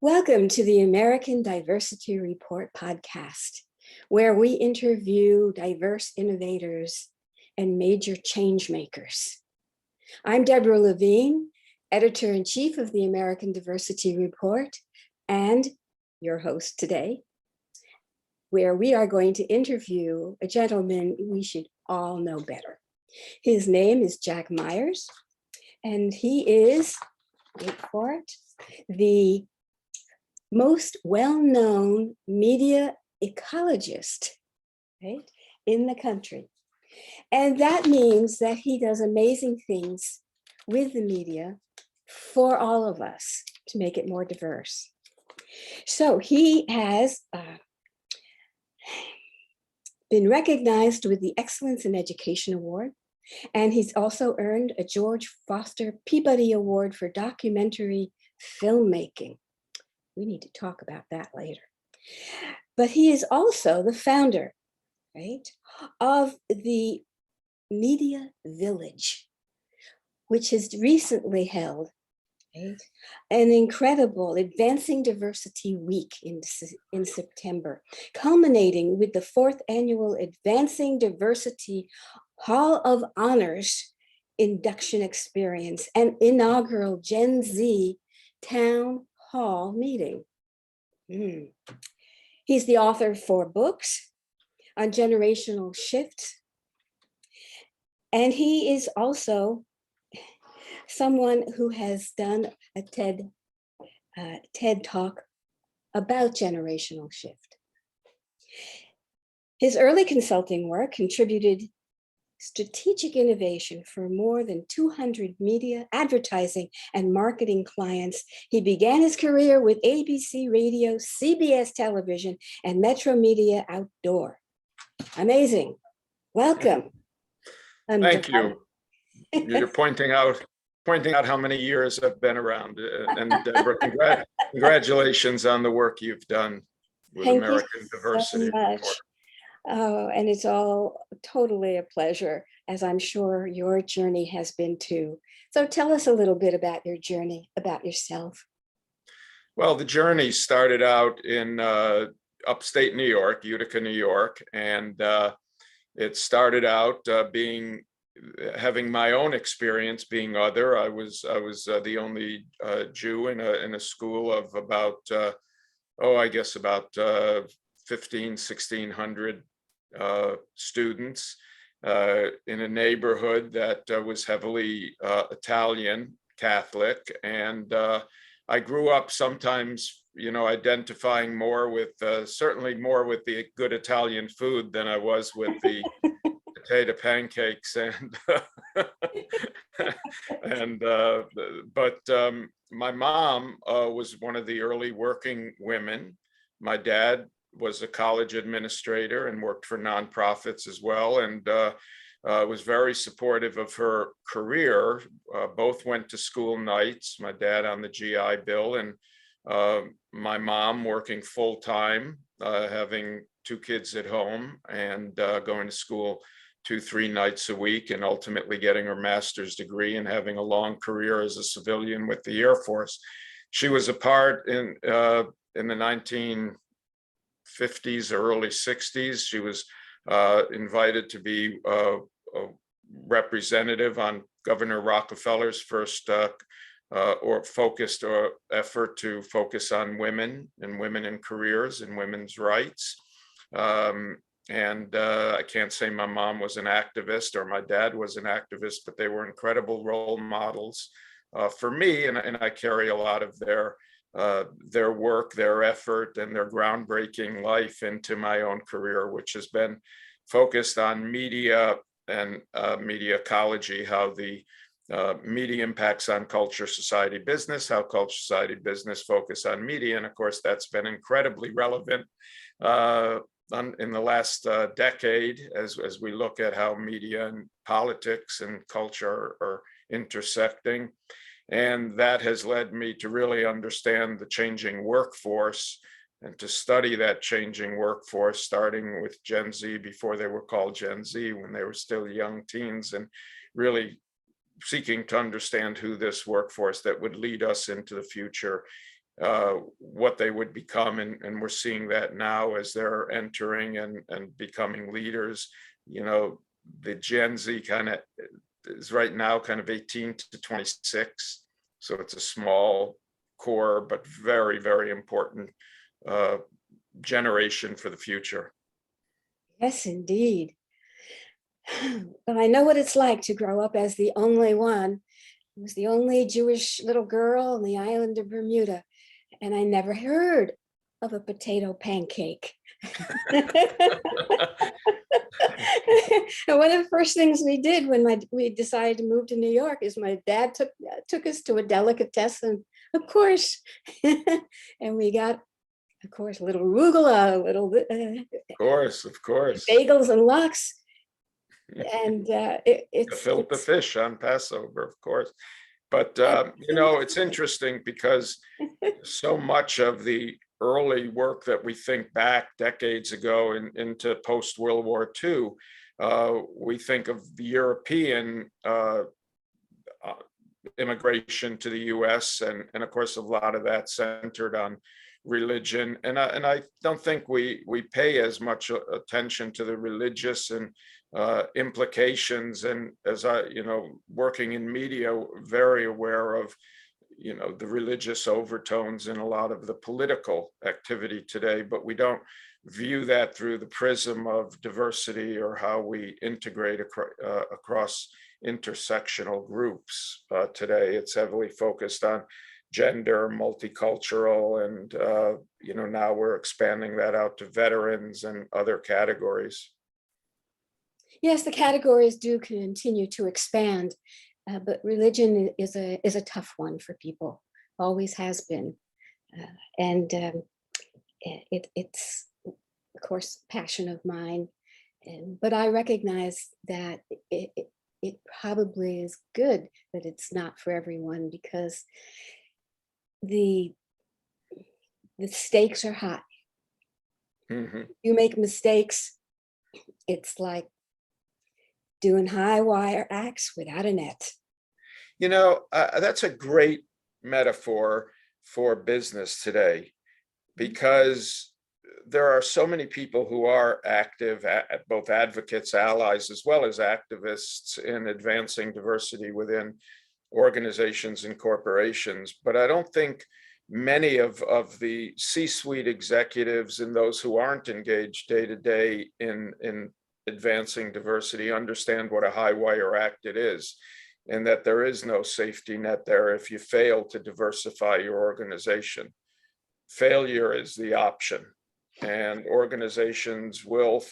Welcome to the American Diversity Report podcast, where we interview diverse innovators and major change makers. I'm Deborah Levine, editor-in-chief of the American Diversity Report, and your host today, where we are going to interview a gentleman we should all know better. His name is Jack Myers, and he is, wait for it, the most well-known media ecologist, right, in the country. And that means that he does amazing things with the media for all of us to make it more diverse. So he has been recognized with the Excellence in Education Award, and he's also earned a George Foster Peabody Award for documentary filmmaking. We need to talk about that later. But he is also the founder, right, of the Media Village, which has recently held, right, an incredible Advancing Diversity Week in September, culminating with the 4th annual Advancing Diversity Hall of Honors induction experience and inaugural Gen Z Town Hall meeting. He's the author of 4 books on generational shift. And he is also someone who has done a TED Talk about generational shift. His early consulting work contributed strategic innovation for more than 200 media, advertising, and marketing clients. He began his career with ABC Radio, CBS Television, and Metro Media Outdoor. Amazing. Welcome. Thank you. You're pointing out how many years I've been around. And Deborah, congratulations on the work you've done with American Diversity Report. Oh, and it's all totally a pleasure, as I'm sure your journey has been too. So tell us a little bit about your journey, about yourself. Well, the journey started out in upstate New York, Utica, New York, and it started out having my own experience being other. I was the only Jew in a school of about 1,600 students in a neighborhood that was heavily Italian Catholic, and I grew up sometimes, identifying more with certainly more with the good Italian food than I was with the potato pancakes but my mom was one of the early working women. My dad was a college administrator and worked for nonprofits as well, and was very supportive of her career. Both went to school nights, my dad on the GI Bill, and my mom working full-time, having 2 kids at home and going to school 2-3 nights a week, and ultimately getting her master's degree and having a long career as a civilian with the Air Force. She was a part in the 1950s or early 60s. She was invited to be a representative on Governor Rockefeller's first effort to focus on women and women in careers and women's rights. I can't say my mom was an activist or my dad was an activist, but they were incredible role models for me, and I carry a lot of their work, their effort, and their groundbreaking life into my own career, which has been focused on media and media ecology, how the media impacts on culture, society, business, how culture, society, business focus on media. And of course, that's been incredibly relevant in the last decade as we look at how media and politics and culture are intersecting. And that has led me to really understand the changing workforce and to study that changing workforce, starting with Gen Z before they were called Gen Z, when they were still young teens, and really seeking to understand who this workforce that would lead us into the future what they would become, and we're seeing that now as they're entering and becoming leaders. You know, the Gen Z kind of is right now kind of 18 to 26, so it's a small core, but very, very important uh, generation for the future. Yes, indeed. But I know what it's like to grow up as the only one. I was the only Jewish little girl on the island of Bermuda, and I never heard of a potato pancake. And one of the first things we did when we decided to move to New York is my dad took us to a delicatessen, of course, and we got, of course, a little arugula, a little Of course. bagels and lox, and Gefilte it's fish on Passover, of course. But you know, it's interesting because so much of the early work that we think back decades ago into post-World War II, we think of the European immigration to the US, and of course, a lot of that centered on religion. And I don't think we pay as much attention to the religious and implications. And as I, you know, working in media, very aware of, you know, the religious overtones in a lot of the political activity today, but we don't view that through the prism of diversity or how we integrate across intersectional groups. Today, it's heavily focused on gender, multicultural, and you know, now we're expanding that out to veterans and other categories. yes, the categories do continue to expand, but religion is a tough one for people, always has been, and it's of course passion of mine, but I recognize that it probably is good that it's not for everyone, because the stakes are high. Mhm. You make mistakes, it's like doing high wire acts without a net. You know, that's a great metaphor for business today, because there are so many people who are active, both advocates, allies, as well as activists in advancing diversity within organizations and corporations. But I don't think many of the C-suite executives and those who aren't engaged day to day in advancing diversity understand what a high wire act it is, and that there is no safety net there if you fail to diversify your organization. Failure is the option, and organizations will,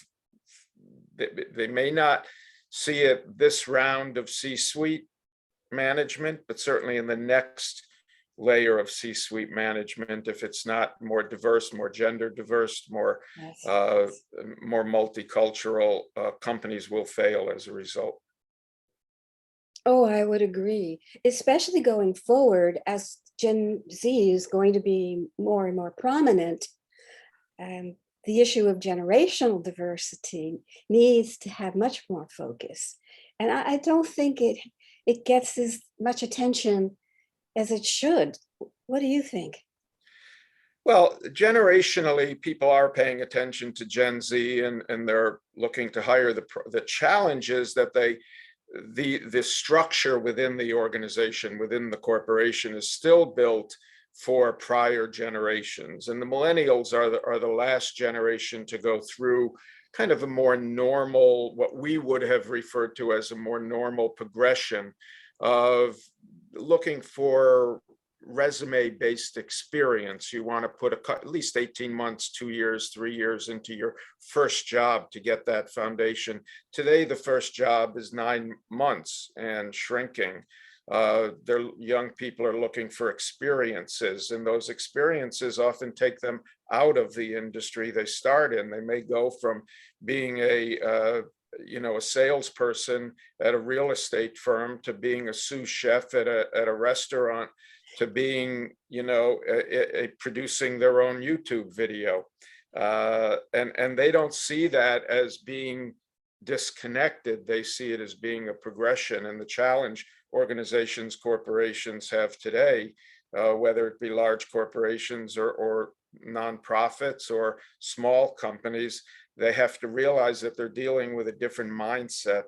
they may not see it this round of C-suite management, but certainly in the next layer of C-suite management, if it's not more diverse, more gender diverse, more Yes. more multicultural, companies will fail as a result. Oh, I would agree, especially going forward as Gen Z is going to be more and more prominent. Um, the issue of generational diversity needs to have much more focus. And I don't think it gets as much attention as it should. What do you think? Well, generationally, people are paying attention to Gen Z, and they're looking to hire. The challenge is that the structure within the organization, within the corporation, is still built for prior generations. And the millennials are the last generation to go through kind of a more normal, what we would have referred to as a more normal progression of looking for resume-based experience. You want to put at least 18 months, 2 years, 3 years into your first job to get that foundation. Today, the first job is 9 months and shrinking. Their young people are looking for experiences, and those experiences often take them out of the industry they start in. They may go from being a salesperson at a real estate firm to being a sous chef at a restaurant, to being, producing their own YouTube video. And they don't see that as being disconnected. They see it as being a progression. And the challenge organizations, corporations have today whether it be large corporations or nonprofits or small companies. They have to realize that they're dealing with a different mindset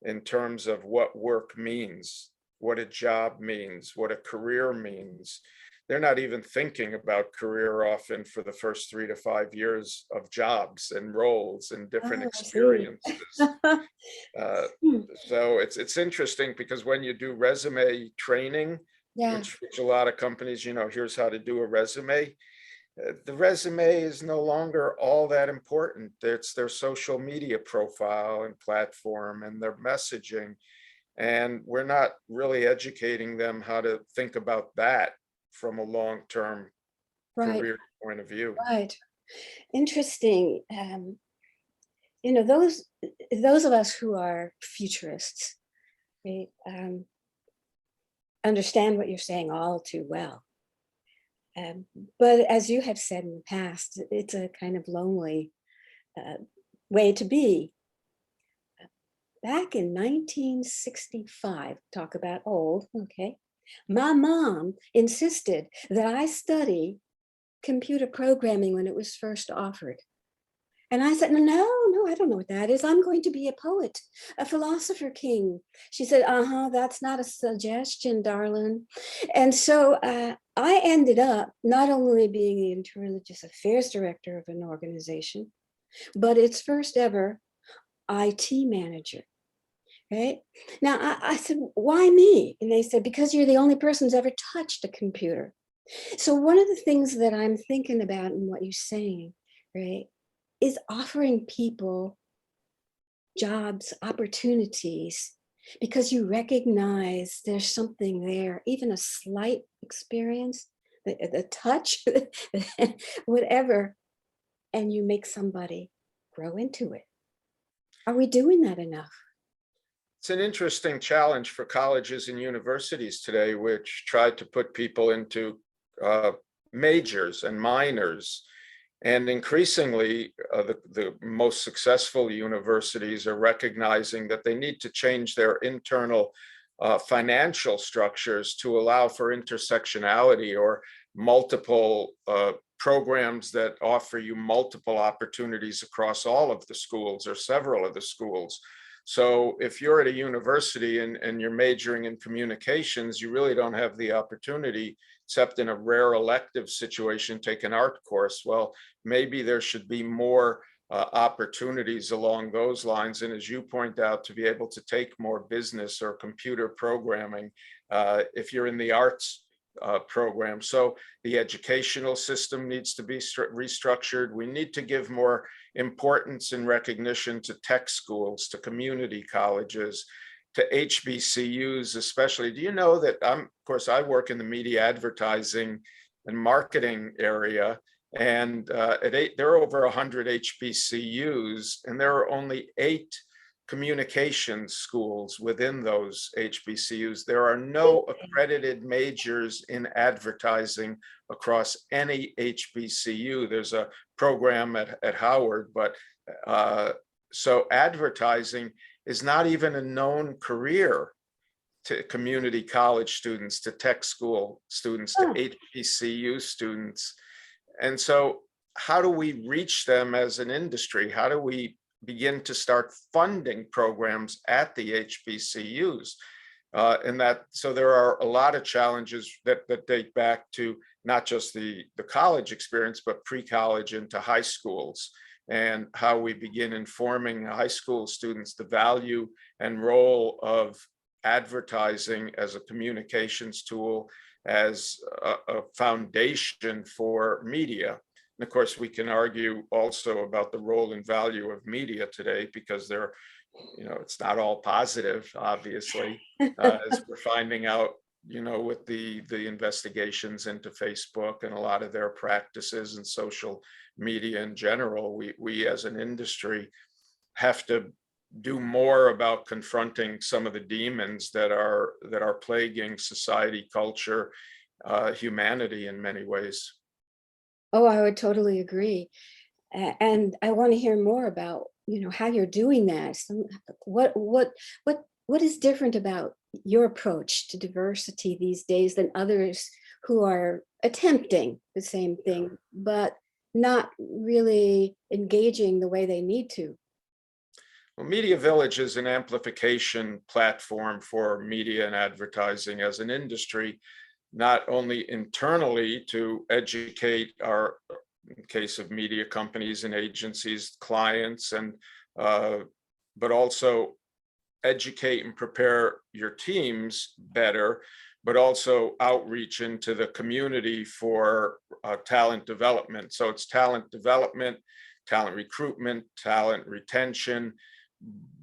in terms of what work means, what a job means, what a career means. They're not even thinking about career often for the first 3 to 5 years of jobs and roles and different Oh, I see. experiences. Uh, Hmm. so it's interesting because when you do resume training, Yeah, which a lot of companies, here's how to do a resume. The resume is no longer all that important. It's their social media profile and platform and their messaging. And we're not really educating them how to think about that from a long-term right, career point of view. right. Interesting. Those of us who are futurists, right, understand what you're saying all too well. Um, but as you have said in the past, it's a kind of lonely uh, way to be. Back in 1965, talk about old, okay, my mom insisted that I study computer programming when it was first offered. And I said, no, I don't know what that is. I'm going to be a poet, a philosopher king. She said, that's not a suggestion, darling. And so I ended up not only being the interreligious affairs director of an organization, but its first ever IT manager. Right now, I said, why me? And they said, because you're the only person who's ever touched a computer. So one of the things that I'm thinking about in what you're saying, right, is offering people jobs, opportunities, because you recognize there's something there, even a slight experience, the touch, whatever, and you make somebody grow into it. Are we doing that enough? It's an interesting challenge for colleges and universities today, which tried to put people into uh, majors and minors. And increasingly, the most successful universities are recognizing that they need to change their internal financial structures to allow for intersectionality or multiple programs that offer you multiple opportunities across all of the schools or several of the schools. So if you're at a university and you're majoring in communications, you really don't have the opportunity, except in a rare elective situation, take an art course. Well, maybe there should be more opportunities along those lines. And as you point out, to be able to take more business or computer programming if you're in the arts program. So the educational system needs to be restructured. We need to give more importance and recognition to tech schools, to community colleges, to HBCUs especially. Do you know that of course, I work in the media advertising and marketing area, and there are over 100 HBCUs, and there are only 8 communications schools within those HBCUs. There are no accredited majors in advertising across any HBCU. There's a program at Howard, but so advertising is not even a known career to community college students, to tech school students, to HBCU students. And so how do we reach them as an industry? How do we begin to start funding programs at the HBCUs? So there are a lot of challenges that date back to not just the college experience, but pre-college into high schools, and how we begin informing high school students the value and role of advertising as a communications tool, as a foundation for media. And of course, we can argue also about the role and value of media today, because it's not all positive, obviously, as we're finding out, with the investigations into Facebook and a lot of their practices and social media in general. We as an industry have to do more about confronting some of the demons that are plaguing society, culture, humanity in many ways. Oh, I would totally agree. And I want to hear more about, how you're doing that. What is different about your approach to diversity these days than others who are attempting the same thing, but not really engaging the way they need to. Well, Media Village is an amplification platform for media and advertising as an industry, not only internally to educate our, in case of media companies and agencies, clients, and but also educate and prepare your teams better, but also outreach into the community for talent development. So it's talent development, talent recruitment, talent retention.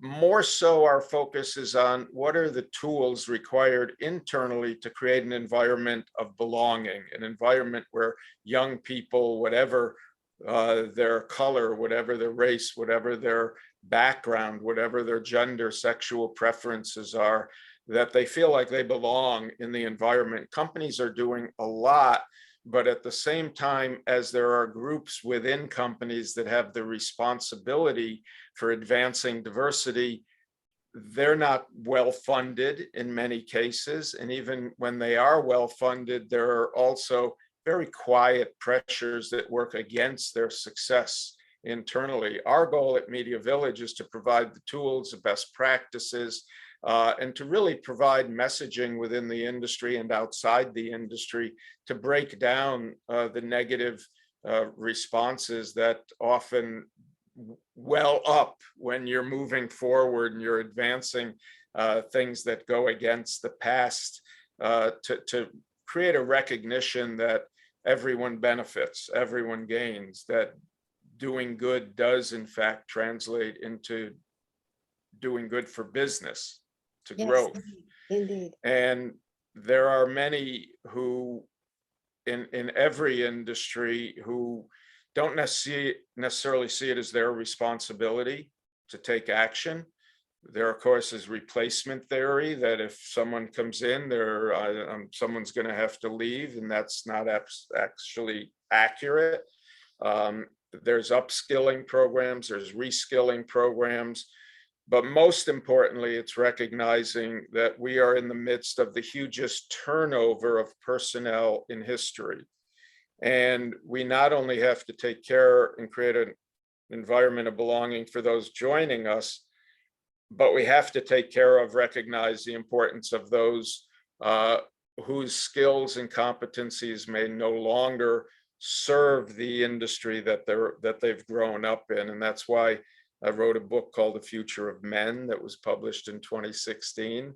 More so, our focus is on what are the tools required internally to create an environment of belonging, an environment where young people, whatever their color, whatever their race, whatever their background, whatever their gender, sexual preferences are, that they feel like they belong in the environment. Companies are doing a lot, but at the same time, as there are groups within companies that have the responsibility for advancing diversity, they're not well funded in many cases. And even when they are well funded, there are also very quiet pressures that work against their success internally. Our goal at Media Village is to provide the tools, the best practices, and to really provide messaging within the industry and outside the industry to break down the negative responses that often well up when you're moving forward and you're advancing things that go against the past, to create a recognition that everyone benefits, everyone gains, that doing good does in fact translate into doing good for business, to Yes, growth. indeed. And there are many who in every industry who don't necessarily see it as their responsibility to take action. There, of course, is replacement theory, that if someone comes in, someone's going to have to leave, and that's not actually accurate. There's upskilling programs, there's reskilling programs, but most importantly, it's recognizing that we are in the midst of the hugest turnover of personnel in history. And we not only have to take care and create an environment of belonging for those joining us, but we have to take care of, recognize the importance of those whose skills and competencies may no longer serve the industry that they've grown up in. And that's why I wrote a book called The Future of Men that was published in 2016,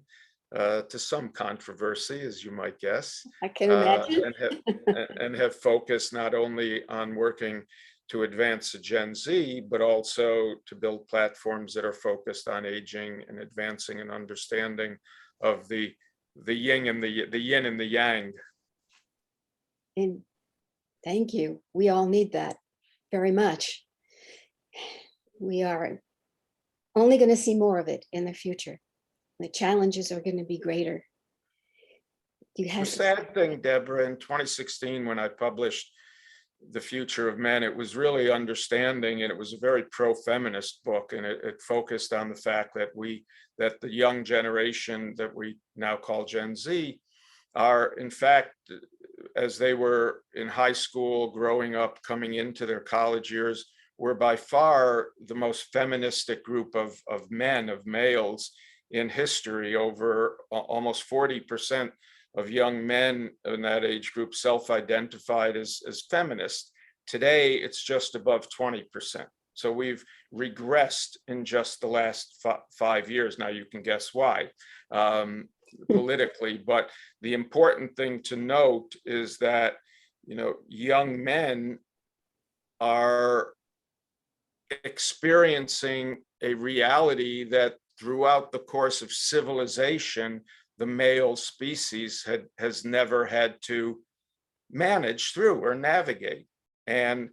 to some controversy, as you might guess. I can imagine. And have focused not only on working to advance the Gen Z, but also to build platforms that are focused on aging and advancing an understanding of the yin and the yang. And thank you. We all need that very much. We are only going to see more of it in the future. The challenges are going to be greater. The sad thing, Deborah, in 2016, when I published The Future of Men, it was really understanding, and it was a very pro-feminist book, and it focused on the fact that the young generation that we now call Gen Z are, in fact, as they were in high school, growing up, coming into their college years, were by far the most feministic group of men, of males in history. Over almost 40% of young men in that age group self-identified as feminist. Today, it's just above 20%. So we've regressed in just the last 5 years. Now you can guess why, politically, but the important thing to note is that, young men are experiencing a reality that throughout the course of civilization, the male species has never had to manage through or navigate. And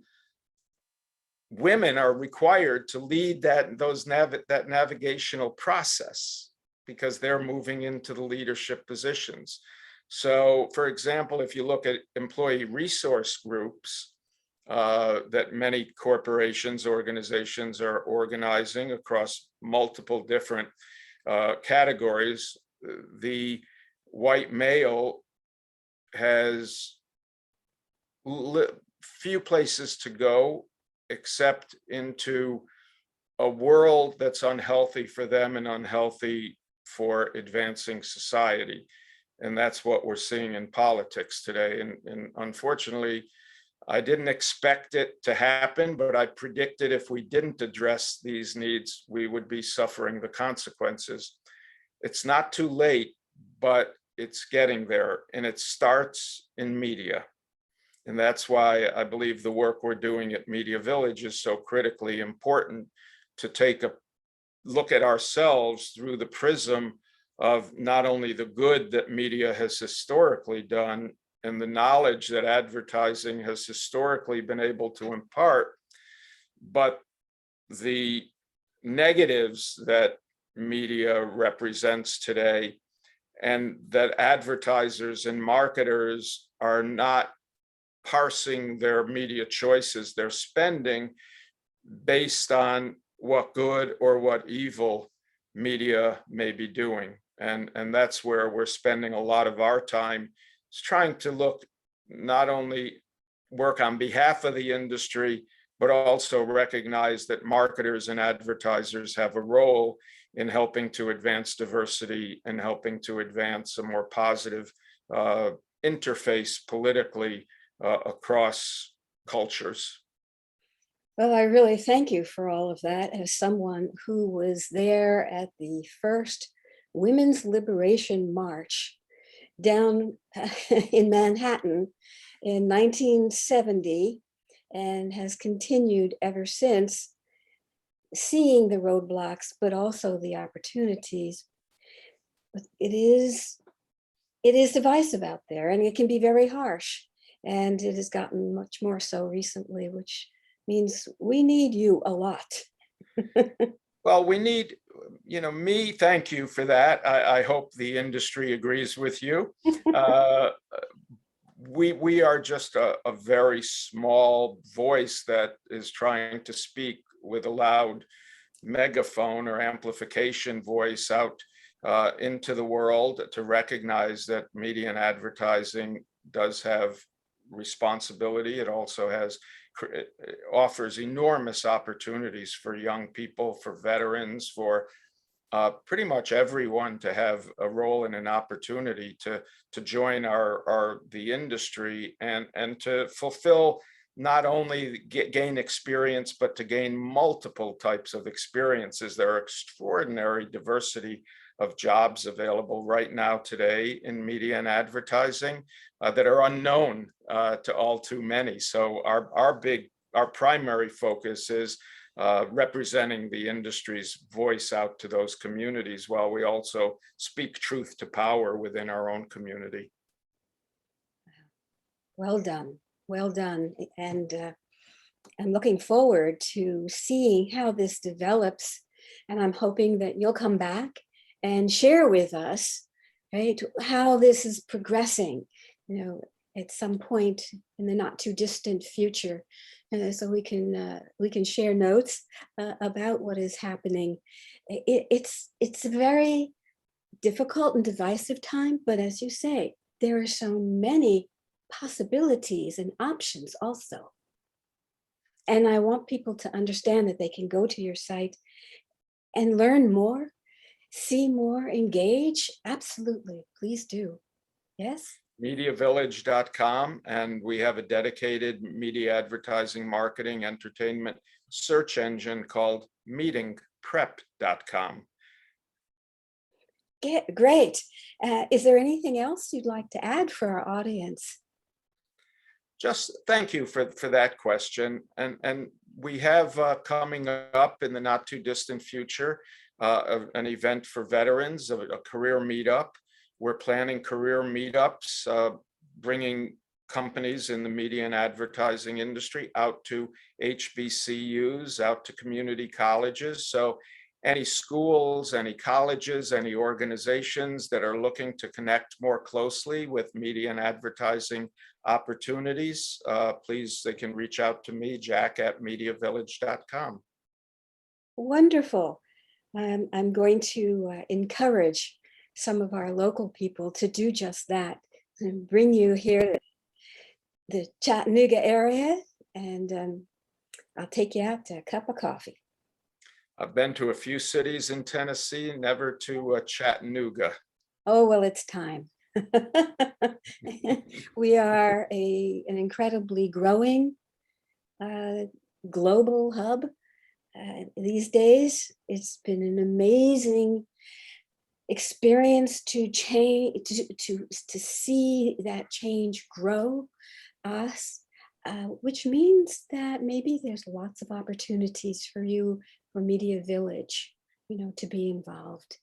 women are required to lead that navigational process because they're moving into the leadership positions. So, for example, if you look at employee resource groups that many corporations, organizations are organizing across multiple different categories, the white male has few places to go except into a world that's unhealthy for them and unhealthy for advancing society. And that's what we're seeing in politics today. And unfortunately, I didn't expect it to happen, but I predicted if we didn't address these needs, we would be suffering the consequences. It's not too late, but it's getting there, and it starts in media. And that's why I believe the work we're doing at Media Village is so critically important, to take a look at ourselves through the prism of not only the good that media has historically done and the knowledge that advertising has historically been able to impart, but the negatives that media represents today, and that advertisers and marketers are not parsing their media choices. They're spending based on what good or what evil media may be doing. And that's where we're spending a lot of our time, is trying to look, not only work on behalf of the industry, but also recognize that marketers and advertisers have a role in helping to advance diversity and helping to advance a more positive interface politically across cultures. Well, I really thank you for all of that, as someone who was there at the first Women's Liberation March down in Manhattan in 1970, and has continued ever since, seeing the roadblocks, but also the opportunities. But it is divisive out there, and it can be very harsh. And it has gotten much more so recently, which means we need you a lot. Well, we need, me, thank you for that. I hope the industry agrees with you. We are just a very small voice that is trying to speak with a loud megaphone or amplification voice out into the world, to recognize that media and advertising does have responsibility. It also offers enormous opportunities for young people, for veterans, for pretty much everyone to have a role and an opportunity to join the industry and to fulfill, not only gain experience, but to gain multiple types of experiences. There are extraordinary diversity of jobs available right now today in media and advertising that are unknown to all too many. So our primary focus is representing the industry's voice out to those communities, while we also speak truth to power within our own community. Well done, well done. And I'm looking forward to seeing how this develops. And I'm hoping that you'll come back and share with us, right, how this is progressing, at some point in the not too distant future. So we can share notes about what is happening. It's a very difficult and divisive time, but as you say, there are so many possibilities and options also. And I want people to understand that they can go to your site and learn more, see more, engage. Absolutely, please do. Yes? MediaVillage.com, and we have a dedicated media advertising, marketing, entertainment search engine called meetingprep.com. Great. Is there anything else you'd like to add for our audience? Just thank you for that question. And we have coming up in the not too distant future an event for veterans, a career meetup. We're planning career meetups, bringing companies in the media and advertising industry out to HBCUs, out to community colleges. So any schools, any colleges, any organizations that are looking to connect more closely with media and advertising opportunities, please, they can reach out to me, jack@mediavillage.com. Wonderful. I'm going to encourage some of our local people to do just that, and bring you here to the Chattanooga area, and I'll take you out to a cup of coffee. I've been to a few cities in Tennessee, never to Chattanooga. Oh, well, it's time. We are an incredibly growing global hub these days. It's been an amazing experience to change, to see that change grow us, which means that maybe there's lots of opportunities for you, for Media Village, to be involved.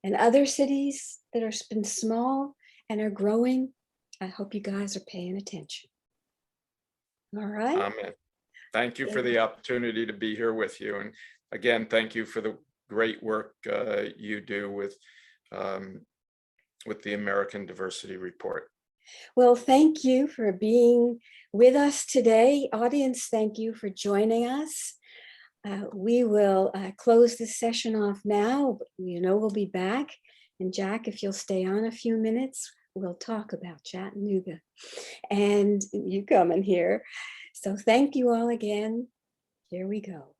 And other cities that are been small and are growing, I hope you guys are paying attention. All right. Amen. Thank you for the opportunity to be here with you. And again, thank you for the great work you do with the American Diversity Report. Well, thank you for being with us today. Audience, thank you for joining us. We will close this session off now. We'll be back. And Jack, if you'll stay on a few minutes, we'll talk about Chattanooga and you coming here. So thank you all again. Here we go.